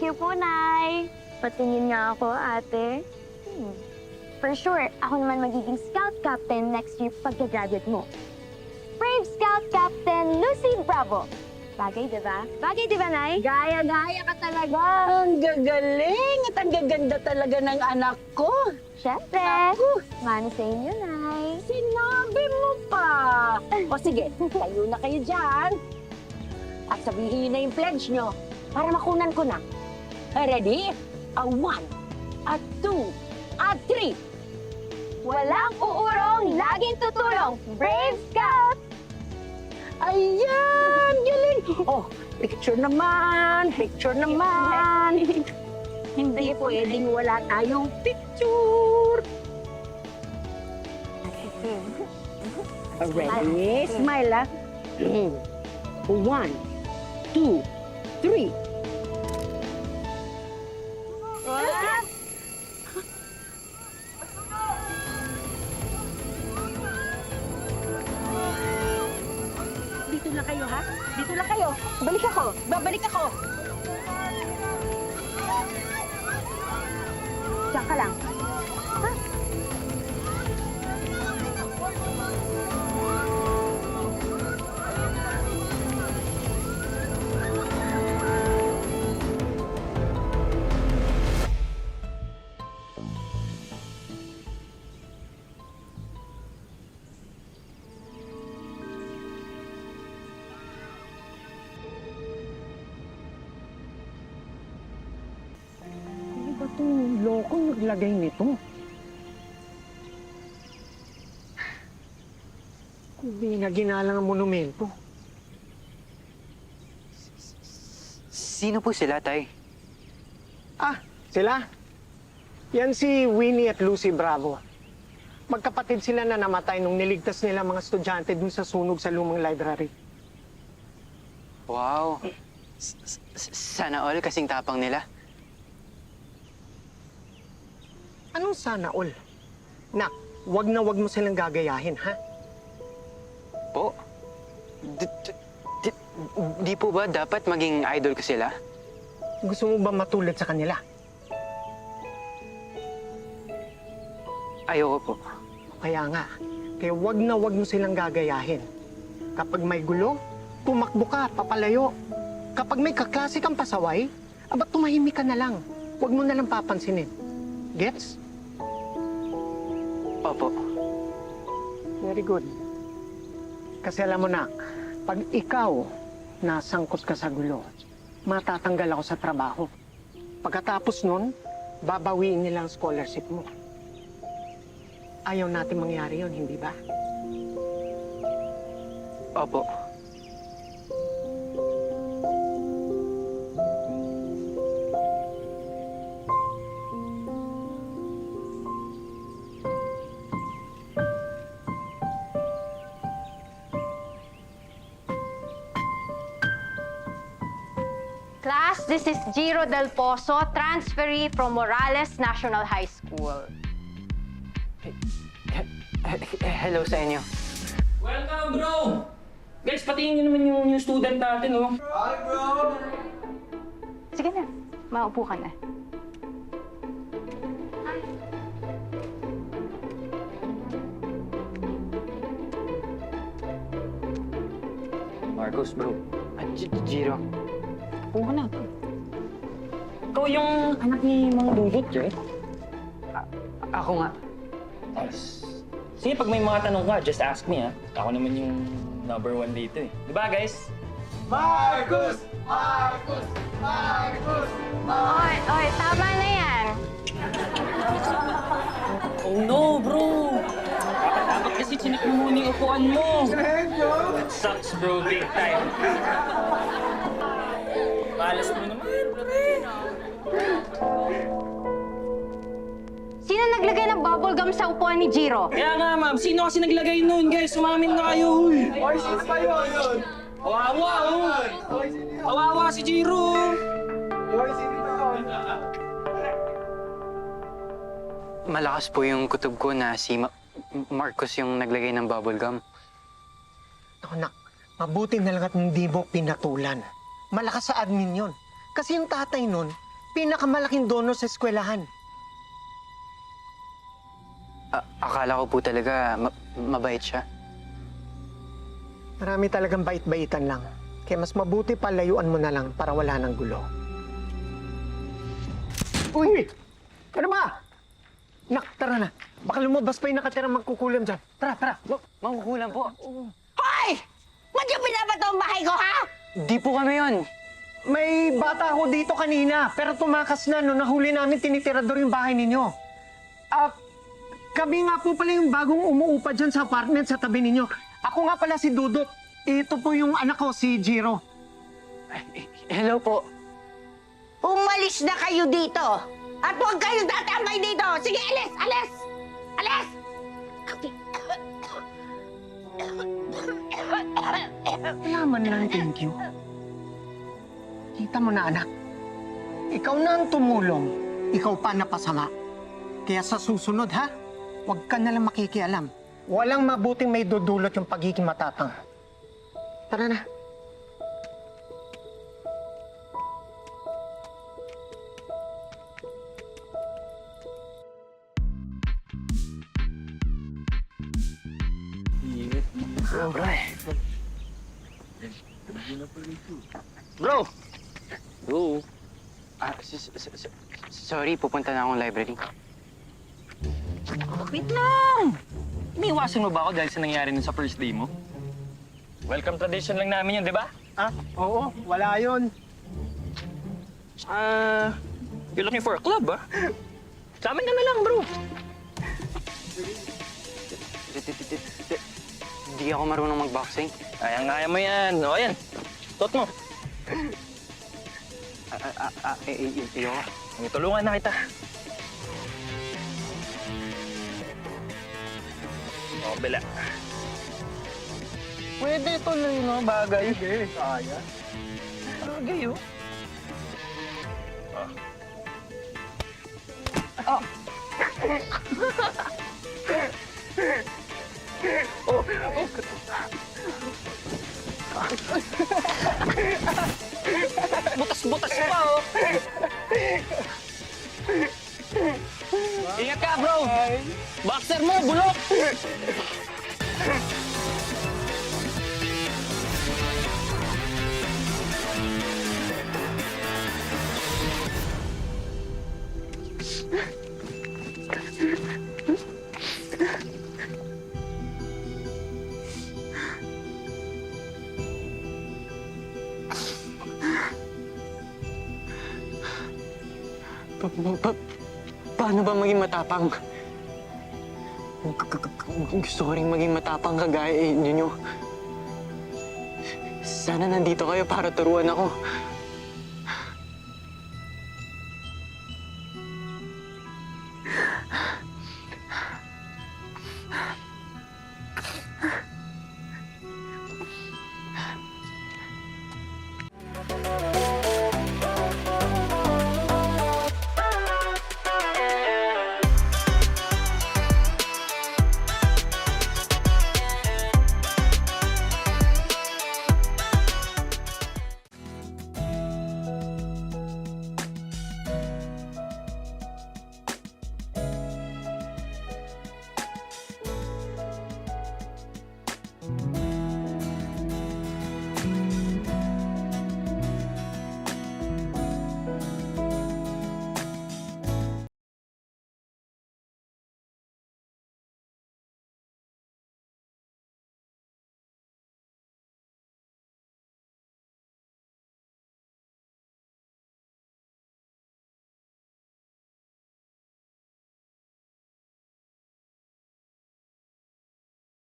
you po, Nay. Patingin nga ako, ate. For sure, ako naman magiging Scout Captain next year pagka-graduate mo. Brave Scout Captain Lucy Bravo. Bagay, di ba? Bagay, di ba, Nay? Gaya-gaya ka talaga. Ang gagaling at ang gaganda talaga ng anak ko. Siyempre. Naku, Mano sa inyo, Nay. sinabi mo pa. O sige, tayo na kayo dyan. At sabihin na yung pledge nyo para makunan ko na. Ready? A 1, a 2, a 3. Walang uurong, laging tutulong. Brave Scout! Ayan! Galing! Oh, picture naman! Picture naman! Hindi pwedeng wala tayong picture! Ready? Smile, ah. 1, 2, 3. Dito na kayo, ha? Dito na kayo. Balik ako. Babalik ako. Diyan ka lang. Ha? Ano ba itong loko naglagay nito? Hindi na ginalang ang monumento. Sino po sila, Tay? Ah, sila? Yan si Winnie at Lucy Bravo. Magkapatid sila na namatay nung niligtas nila mga estudyante dun sa sunog sa lumang library. Wow. Sana all kasing tapang nila. Anong sana all? Nak, wag mo silang gagayahin, ha? Po? Di po ba dapat maging idol ko sila? Gusto mo ba matulad sa kanila? Ayoko po. Kaya nga, kaya wag mo silang gagayahin. Kapag may gulo, tumakbo ka, papalayo. Kapag may kaklase kang pasaway, abat tumahimik ka na lang. Huwag mo na lang papansinin. Gets? Opo. Very good. Kasi alam mo na, pag ikaw nasangkot ka sa gulo, matatanggal ako sa trabaho. Pagkatapos nun, babawiin nila ang scholarship mo. Ayaw natin mangyari yon, hindi ba? Opo. Class, this is Giro Del Pozo, transferee from Morales National High School. Hello sa inyo. Welcome, bro! Guys, patingin nyo naman yung new student natin, oh. Sige na, maupo ka na. Marcos, bro. Jiro. Upo ka na. Ikaw yung anak ni Mang Dudut, eh? Ako nga. Yes. Sige, pag may mga tanong ka, just ask me, ha? Ako naman yung number 1 dito, eh. Di ba, guys? Oy, tama na yan. Oh no, bro! Dapat kasi chinik mo muna yung upuan mo. That sucks, bro. Big time. Malas mo naman, pre. Sino naglagay ng bubble gum sa upuan ni Jiro? Kaya nga, ma'am. Sino kasi naglagay nun, guys? Umamin na kayo. Hoy, sino ba yun? Kawawa, oh. Kawawa si Jiro. Malakas po yung kutob ko na si Marcos yung naglagay ng bubble gum. Ako, nak, mabuti na lang at hindi mo pinatulan. Malakas sa admin yon. Kasi yung tatay nun, pinakamalaking donor sa eskwelahan. Akala ko po talaga mabait siya. Marami talagang bait-baitan lang. Kaya mas mabuti pa layuan mo na lang para wala ng gulo. Uy! Ano ba? Nak, tara na. Baka lumabas pa yung nakatirang magkukulam dyan. Tara, tara. Mangkukulam po. Hoy! Ba't yung binabato ang bahay ko, ha? Di po kami yun. May bata ako dito kanina, pero tumakas na no nahuli namin tinitirador yung bahay ninyo. Kami nga po pala yung bagong umuupa dyan sa apartment sa tabi ninyo. Ako nga pala si Dudut. Ito po yung anak ko, si Jiro. Hello po. Umalis na kayo dito! At huwag kayong tatambay dito! Sige, alis! Alis! Alis! Wala man lang thank you. Kita mo na, anak. Ikaw na ang tumulong. Ikaw pa napasama. Kaya sa susunod, ha? Huwag ka na lang makikialam. Walang mabuting may dudulot yung pagiging matapang. Tara na. Bro! Oo. Sorry, pupunta na akong library. Wait lang! Iniwasan mo ba ako dahil sa nangyari nun sa first day mo? Welcome tradition lang namin yun, di ba? Ah, oo. Wala yun. You're looking for a club, ah? Sa amin ka na lang, bro. Hindi ako marunong mag-boxing. Kaya mo yan. O, ayan. Tot mo. Iyo. Tulungan na kita. O, bila. Pwede tuloy, no? Bagay. Okay, kaya. Bagay, oh. Butas-butas pa, oh. Ingat ka, bro. Boxer mo, bulok. Paano ba maging matapang? Gusto ko rin maging matapang kagaya ninyo. Sana nandito kayo para turuan ako.